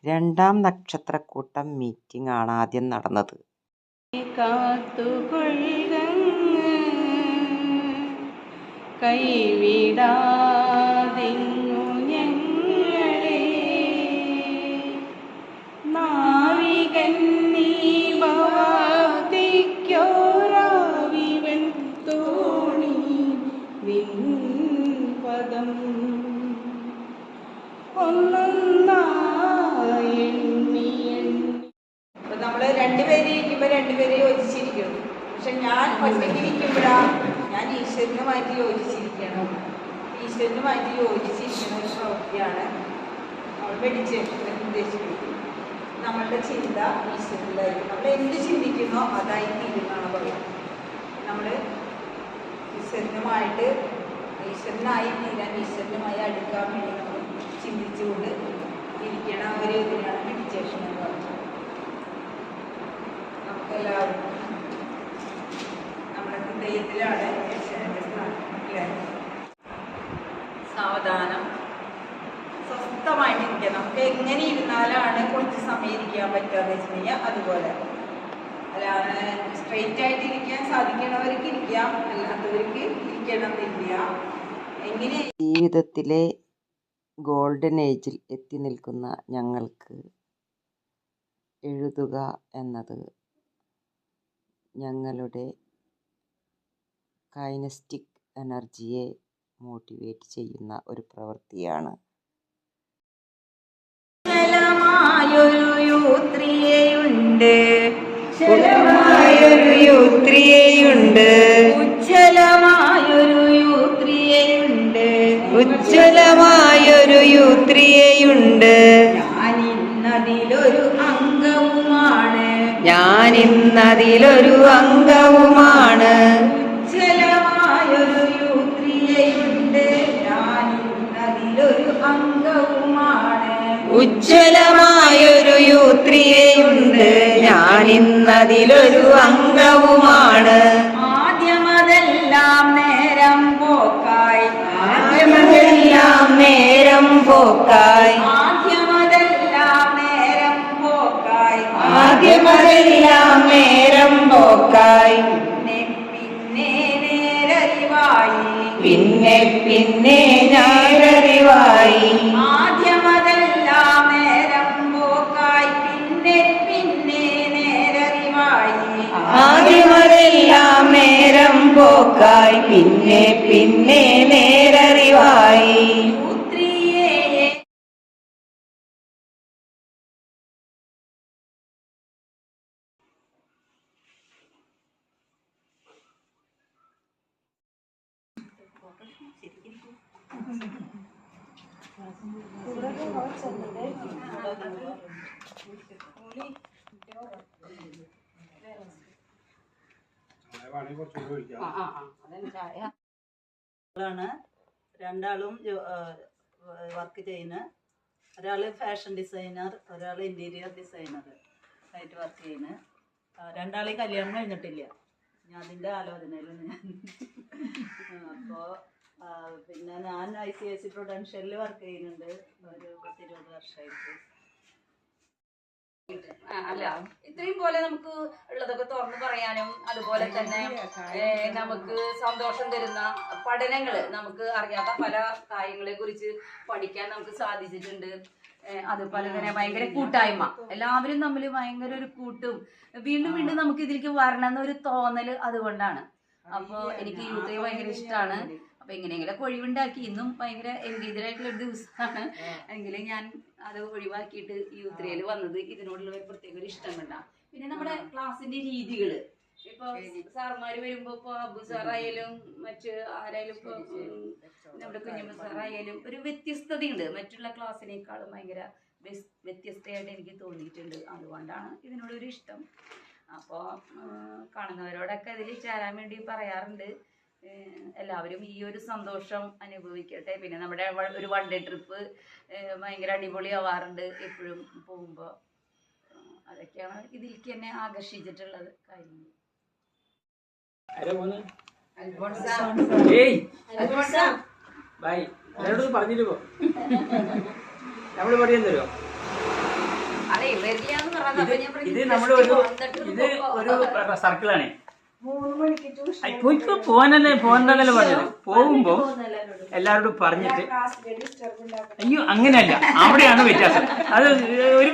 രണ്ടാം നക്ഷത്രക്കൂട്ടം മീറ്റിംഗ് ആണ് ആദ്യം നടന്നത്. കൈവിടാതെങ്ങു ഞങ്ങളെ നാവികൻ നീ ഭവാബ്ദിക്കോരാവിവൻ തോണി വിൻപദം ഒന്നൊന്നായി എണ്ണി. അപ്പൊ നമ്മള് രണ്ടുപേര് ഇരിക്കുമ്പോ രണ്ടുപേര് യോജിച്ചിരിക്കണം. പക്ഷെ ഞാൻ ഒറ്റയ്ക്ക് ഇരിക്കുമ്പോഴാണ് ഞാൻ ഈശ്വരനുമായിട്ട് യോജിച്ചിരിക്കണം. ഈശ്വരനുമായിട്ട് യോജിച്ചിരിക്കുന്ന ഒരു പ്രവൃത്തിയാണ് നമ്മൾ മെഡിറ്റേഷൻ ഉദ്ദേശിക്കുന്നത്. നമ്മളുടെ ചിന്ത ഈശ്വരനിലായിരിക്കും. നമ്മൾ എന്ത് ചിന്തിക്കുന്നോ അതായി തീരുന്നതാണ് പറയുന്നത്. നമ്മൾ ഈശ്വരനായി തീരാൻ, ഈശ്വരനുമായി അടുക്കാൻ വേണ്ടി നമ്മൾ ചിന്തിച്ചുകൊണ്ട് ഇരിക്കണ ഒരു ഇതിനാണ് മെഡിറ്റേഷൻ എന്ന് പറയുന്നത്. നമുക്കെല്ലാവരും നമ്മുടെ ഹൃദയത്തിലാണ് ഈശ്വരൻ്റെ സ്ഥാനം. സാവധാനം സ്വസ്ഥമായിട്ടിരിക്കുക. നമുക്ക് എങ്ങനെ ഇരുന്നാലാണ് കുറച്ച് സമയം ഇരിക്കാൻ പറ്റുകയെന്ന് വെച്ച് കഴിഞ്ഞാൽ അതുപോലെ. അല്ലാതെ സ്ട്രെയിറ്റ് ആയിട്ട് ഇരിക്കാൻ സാധിക്കണവർക്ക് ഇരിക്കാം, അല്ലാത്തവർക്ക് ഇരിക്കണമെന്നില്ല. എങ്ങനെ ജീവിതത്തിലെ ഗോൾഡൻ ഏജിൽ എത്തി നിൽക്കുന്ന ഞങ്ങൾക്ക് എഴുതുക എന്നത് ഞങ്ങളുടെ കൈനസ്റ്റിക് എനർജിയെ മോട്ടിവേറ്റ് ചെയ്യുന്ന ഒരു പ്രവൃത്തിയാണ്. യൂത്രിയുണ്ട്, ഉജ്ജ്വലമായൊരു യൂത്രിയുണ്ട്, ഉജ്ജ്വലമായൊരു യൂത്രിയുണ്ട്, ഉജ്ജ്വലമായൊരു യൂത്രിയുണ്ട്. ഞാനിന്നതിലൊരു അംഗവുമാണ്, ഞാനിന്നതിലൊരു അംഗവുമാണ്. ഉജ്ജ്വലമായൊരു യൂത്രിയുണ്ട്, ഞാനിന്നതിലൊരു അംഗവുമാണ്, ഉജ്ജ്വലമായൊരു യൂത്രിയുണ്ട്, ഞാനിന്നതിലൊരു അംഗവുമാണ്. ആദ്യമതെല്ലാം നേരം പോക്കായി, ആദ്യമതെല്ലാം നേരം പോക്കായി, ആദ്യമതെല്ലാം നേരം പോക്കായി, ആദ്യമതെല്ലാം നേരം പോക്കായി. പിന്നെ നേരറിവായി, പിന്നെ പിന്നെ ഞാനറിവായി. ആദ്യമതെല്ലാം നേരം പോക്കായി, പിന്നെ നേരറിവായി, ആദ്യമതെല്ലാം നേരം പോക്കായി, പിന്നെ പിന്നെ നേരറിവായി. യൂത്രിയേ രണ്ടാളും വർക്ക് ചെയ്യുന്ന, ഒരാൾ ഫാഷൻ ഡിസൈനർ, ഒരാൾ ഇൻറ്റീരിയർ ഡിസൈനർ ആയിട്ട് വർക്ക് ചെയ്യുന്നത്. രണ്ടാളെ കല്യാണം കഴിഞ്ഞിട്ടില്ല. ഞാൻ അതിൻ്റെ ആലോചനയിലാണ് ഞാൻ. അപ്പോൾ പിന്നെ ഞാൻ ICIC പ്രൊഡൻഷ്യലിൽ വർക്ക് ചെയ്യുന്നുണ്ട് ഒരു 10-20 വർഷമായിട്ട്. അല്ല, ഇത്രയും പോലെ നമുക്ക് ഉള്ളതൊക്കെ തുറന്നു പറയാനും അതുപോലെ തന്നെ നമുക്ക് സന്തോഷം തരുന്ന പഠനങ്ങള്, നമുക്ക് അറിയാത്ത പല കാര്യങ്ങളെ കുറിച്ച് പഠിക്കാൻ നമുക്ക് സാധിച്ചിട്ടുണ്ട്. അതുപോലെ തന്നെ ഭയങ്കര കൂട്ടായ്മ, എല്ലാവരും തമ്മിൽ ഭയങ്കര ഒരു കൂട്ടും, വീണ്ടും വീണ്ടും നമുക്ക് ഇതിലേക്ക് വരണം എന്നൊരു തോന്നല് അതുകൊണ്ടാണ്. അപ്പോൾ എനിക്ക് യൂത്ത് ഭയങ്കര ഇഷ്ടമാണ്. അപ്പൊ എങ്ങനെയെങ്കിലും ഒഴിവുണ്ടാക്കി, ഇന്നും ഭയങ്കര എൻഗേജഡ് ആയിട്ടുള്ള ഒരു ദിവസമാണ് എങ്കിലും ഞാൻ അത് ഒഴിവാക്കിയിട്ട് യൂത്ത് വന്നത് ഇതിനോടുള്ള ഒരു പ്രത്യേക ഒരു ഇഷ്ടം കൊണ്ടാണ്. പിന്നെ നമ്മുടെ ക്ലാസ്സിന്റെ രീതികള്, ഇപ്പൊ സാർമാര് വരുമ്പോ ഇപ്പൊ അബു സാറായാലും മറ്റ് ആരായാലും ഇപ്പൊ നമ്മുടെ കുഞ്ഞമ്മ സാറായാലും ഒരു വ്യത്യസ്തതയുണ്ട്. മറ്റുള്ള ക്ലാസ്സിനേക്കാളും ഭയങ്കര വ്യത്യസ്തയായിട്ട് എനിക്ക് തോന്നിയിട്ടുണ്ട്. അതുകൊണ്ടാണ് ഇതിനോടൊരു ഇഷ്ടം. അപ്പോൾ കാണുന്നവരോടൊക്കെ ഇതിൽ ചേരാൻ വേണ്ടി പറയാറുണ്ട്. എല്ലാവരും ഈ ഒരു സന്തോഷം അനുഭവിക്കട്ടെ. പിന്നെ നമ്മുടെ ഒരു 1 ഡേ ട്രിപ്പ് ഭയങ്കര അടിപൊളിയാവാറുണ്ട് എപ്പോഴും പോകുമ്പോൾ. അതൊക്കെയാണ് ഇതിലേക്ക് എന്നെ ആകർഷിച്ചിട്ടുള്ളത് കാര്യങ്ങൾ. പറഞ്ഞിട്ട് പോ. നമ്മള് പറയാൻ തരുമോ? അതെ വരില്ലാന്ന് പറഞ്ഞത്. അപ്പൊ ഞാൻ പറഞ്ഞു, ഇത് just നമ്മളൊരു വന്നിട്ട് ഇത് ഒരു സർക്കിളാണ്. 3 മണിക്ക് ട്യൂഷൻ പോയിക്കോ പോകാനല്ലേ പറഞ്ഞത്. പോകുമ്പോ എല്ലാവരോടും പറഞ്ഞിട്ട് ഡിസ്റ്റർബ് ഉണ്ടാക്കണം. അയ്യോ അങ്ങനെയല്ല, അവിടെയാണ് വ്യത്യാസം. അത് ഒരു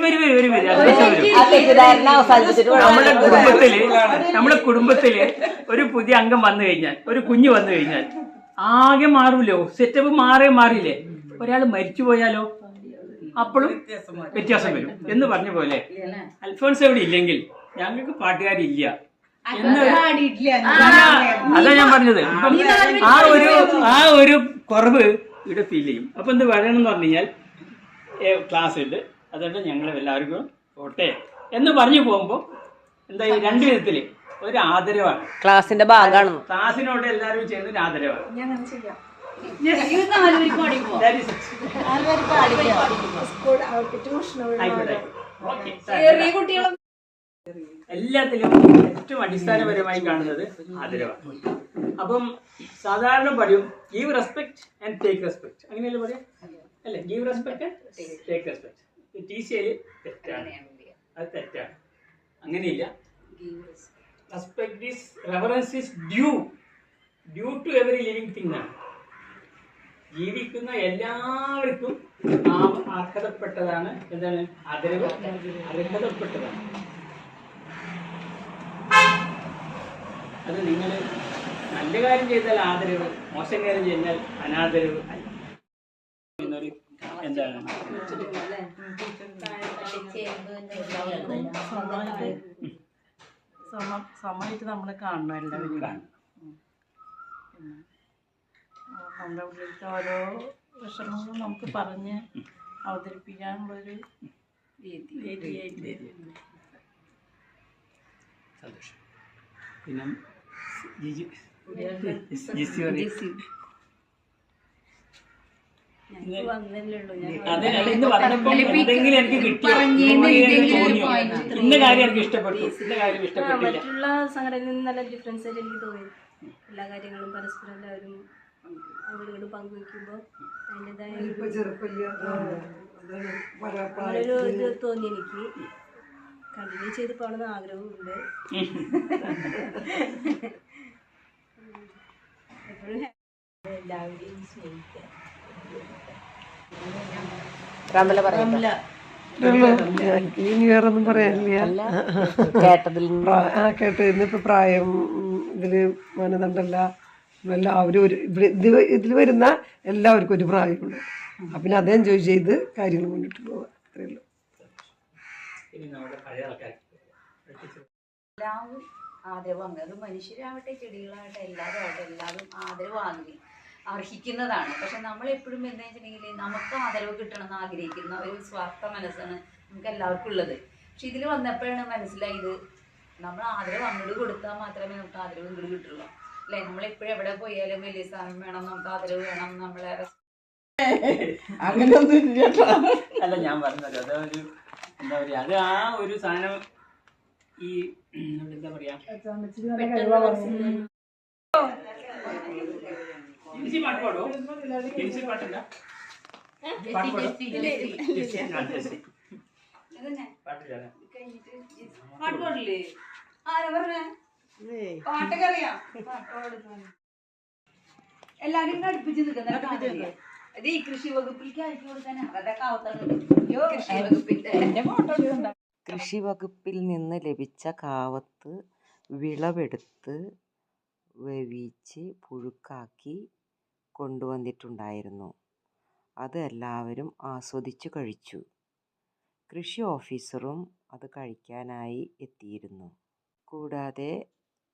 വ്യത്യാസം വരും. ആ തെറ്റിദ്ധാരണ അവസാനിപ്പിച്ചിട്ട് നമ്മുടെ കുടുംബത്തില് ഒരു പുതിയ അംഗം വന്നു കഴിഞ്ഞാൽ, ഒരു കുഞ്ഞ് വന്നു കഴിഞ്ഞാൽ ആകെ മാറൂലോ, സെറ്റപ്പ് മാറിയില്ലേ. ഒരാൾ മരിച്ചു പോയാലോ അപ്പോഴും വ്യത്യാസം വരും എന്ന് പറഞ്ഞ പോലെ അൽഫോൺസ് ഇവിടെ ഇല്ലെങ്കിൽ ഞങ്ങൾക്ക് പാട്ടുകാരില്ല എന്ന് അതാ ഞാൻ പറഞ്ഞത്. ആ ഒരു കുറവ് ഇവിടെ ഫീൽ ചെയ്യും. അപ്പൊ എന്ത് പറയണമെന്ന് പറഞ്ഞു കഴിഞ്ഞാൽ ക്ലാസ് ഉണ്ട്, അതുകൊണ്ട് ഞങ്ങൾ എല്ലാവർക്കും പോട്ടെ എന്ന് പറഞ്ഞു പോകുമ്പോ എന്താ ഈ 2 വിധത്തില് ഒരു ആദരവാണ്, ക്ലാസിന്റെ ഭാഗമാണ്. ക്ലാസ്സിനോട് എല്ലാവരും ചെയ്യുന്ന ഒരു ആദരവാണ്. ഞാൻ അങ്ങനെ ചെയ്യാം. That is it. സ്കൂൾ അവർക്ക് ട്യൂഷൻ ആയിക്കോട്ടെ. Okay. ചെറിയ കുട്ടികളും എല്ലാത്തിലും ഏറ്റവും അടിസ്ഥാനപരമായി കാണുന്നത് ആദരവാണ്. അപ്പം സാധാരണ പറയും give respect and take respect, അങ്ങനെയല്ലേ പറയാം അല്ലേ? Give respect and take respect. ടീച്ചയിൽ തെറ്റാണ്, അത് തെറ്റാണ്. അങ്ങനെയില്ല. Respect is reverence is due to every living thing ആണ്. ജീവിക്കുന്ന എല്ലാവർക്കും അർഹതപ്പെട്ടതാണ്. എന്താണ് ആദരവ്? അർഹതപ്പെട്ടതാണ്. അത് നിങ്ങൾ നല്ല കാര്യം ചെയ്താൽ ആദരവ്, മോശം കാര്യം ചെയ്താൽ അനാദരവ് എന്നൊരു എന്താണ് സമയത്ത് നമ്മൾ കാണണം എല്ലാവരും. നമ്മുടെ ഉള്ളിലത്തെ ഓരോ വിഷമങ്ങളും നമുക്ക് പറഞ്ഞ് അവതരിപ്പിക്കാനുള്ളൊരു വേദിയായിട്ട്. സന്തോഷം. പിന്നെ അതെ, ഇന്ന് പറഞ്ഞപ്പോൾ എന്തെങ്കിലും എനിക്ക് കിട്ടിയോ, ഇന്ന കാര്യം എനിക്ക് ഇഷ്ടപ്പെട്ടു, ഇന്ന കാര്യം ഇഷ്ടപ്പെട്ടില്ല. മറ്റുള്ള സംഘടനയിൽ നിന്ന് നല്ല ഡിഫറൻസ് ആയിട്ട് എനിക്ക് തോന്നി. എല്ലാ കാര്യങ്ങളും പരസ്പരം എല്ലാവരും അങ്ങോട്ടും പങ്കുവെക്കുമ്പോൾ അതിൻ്റെതായ ഒരു ഇത് തോന്നി എനിക്ക്. കണ്ടിന്യൂ ചെയ്ത് പോകണമെന്ന് ആഗ്രഹമുണ്ട്. എപ്പോഴും എല്ലാവരെയും സ്നേഹിക്കാം. ഇനി വേറൊന്നും പറയാനില്ല. കേട്ടു. ഇന്നിപ്പോ പ്രായം ഇതില് മാനദണ്ഡമല്ല, എല്ലാവരും ഇതിൽ വരുന്ന എല്ലാവർക്കും ഒരു പ്രായമുണ്ട്. അപ്പൊ പിന്നെ അത് എൻജോയ് ചെയ്ത് കാര്യങ്ങൾ മുന്നോട്ട് പോവാം. അത്രേ ഉള്ളൂ. എല്ലാവരും ആദരവ് വാങ്ങുക. അത് മനുഷ്യരാവട്ടെ ചെടികളാവട്ടെ എല്ലാവരും ആദരവ് വാങ്ങി അർഹിക്കുന്നതാണ്. പക്ഷെ നമ്മളെപ്പോഴും എന്താ വെച്ചിട്ടുണ്ടെങ്കിൽ നമുക്ക് ആദരവ് കിട്ടണമെന്ന് ആഗ്രഹിക്കുന്ന ഒരു സ്വാർത്ഥ മനസ്സാണ് നമുക്ക് എല്ലാവർക്കും ഉള്ളത്. പക്ഷെ ഇതിൽ വന്നപ്പോഴാണ് മനസ്സിലായത് നമ്മൾ ആദരവ് അങ്ങോട്ട് കൊടുത്താൽ മാത്രമേ നമുക്ക് ആദരവ് ഇങ്ങോട്ട് കിട്ടുള്ളൂ അല്ലേ? നമ്മളെപ്പോഴും എവിടെ പോയാലും വലിയ സ്ഥാനം വേണം, നമുക്ക് ആദരവ് വേണം, നമ്മളെ അല്ല ഞാൻ പറഞ്ഞത് അതൊരു എന്താ പറയാ, അത് ആ ഒരു സാധനം ഈ എന്താ പറയാ പാട്ട് പാടോ? പാട്ടില്ല പാട്ട് പാടില്ലേ? ആരാ പറഞ്ഞേ? പാട്ടൊക്കെ അറിയാം. എല്ലാരും അടുപ്പിച്ച് നിൽക്കുന്ന ഇത് ഈ കൃഷി വകുപ്പിലേക്ക് അയച്ചു കൊടുക്കാൻ അവരുടെ കൃഷി വകുപ്പിന്റെ കൃഷി വകുപ്പിൽ നിന്ന് ലഭിച്ച കാവത്ത് വിളവെടുത്ത് വേവിച്ച് പുഴുക്കാക്കി കൊണ്ടുവന്നിട്ടുണ്ടായിരുന്നു. അത് എല്ലാവരും ആസ്വദിച്ചു കഴിച്ചു. കൃഷി ഓഫീസറും അത് കഴിക്കാനായി എത്തിയിരുന്നു. കൂടാതെ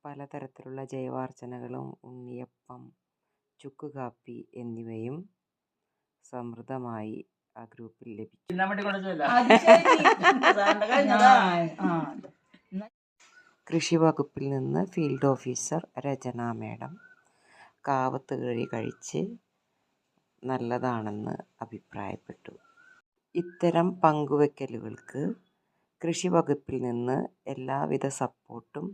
പലതരത്തിലുള്ള ജൈവാർച്ചനകളും ഉണ്ണിയപ്പം, ചുക്കുകാപ്പി എന്നിവയും സമൃദ്ധമായി ആ ഗ്രൂപ്പിൽ ലഭിച്ചു. കൃഷി വകുപ്പിൽ നിന്ന് ഫീൽഡ് ഓഫീസർ രചന മേഡം കാവത്ത് കഴി കഴിച്ച് നല്ലതാണെന്ന് അഭിപ്രായപ്പെട്ടു. ഇത്തരം പങ്കുവെക്കലുകൾക്ക് കൃഷി വകുപ്പിൽ നിന്ന് എല്ലാവിധ സപ്പോർട്ടും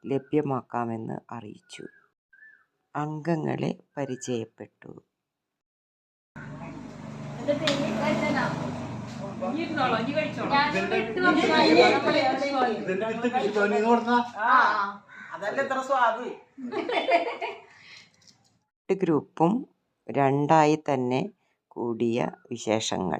ലഭ്യമാക്കാമെന്ന് അറിയിച്ചു. അംഗങ്ങളെ പരിചയപ്പെട്ടു. അതല്ല ഇത്ര സ്വാദ്. ഗ്രൂപ്പും രണ്ടായി തന്നെ കൂടിയ വിശേഷങ്ങൾ.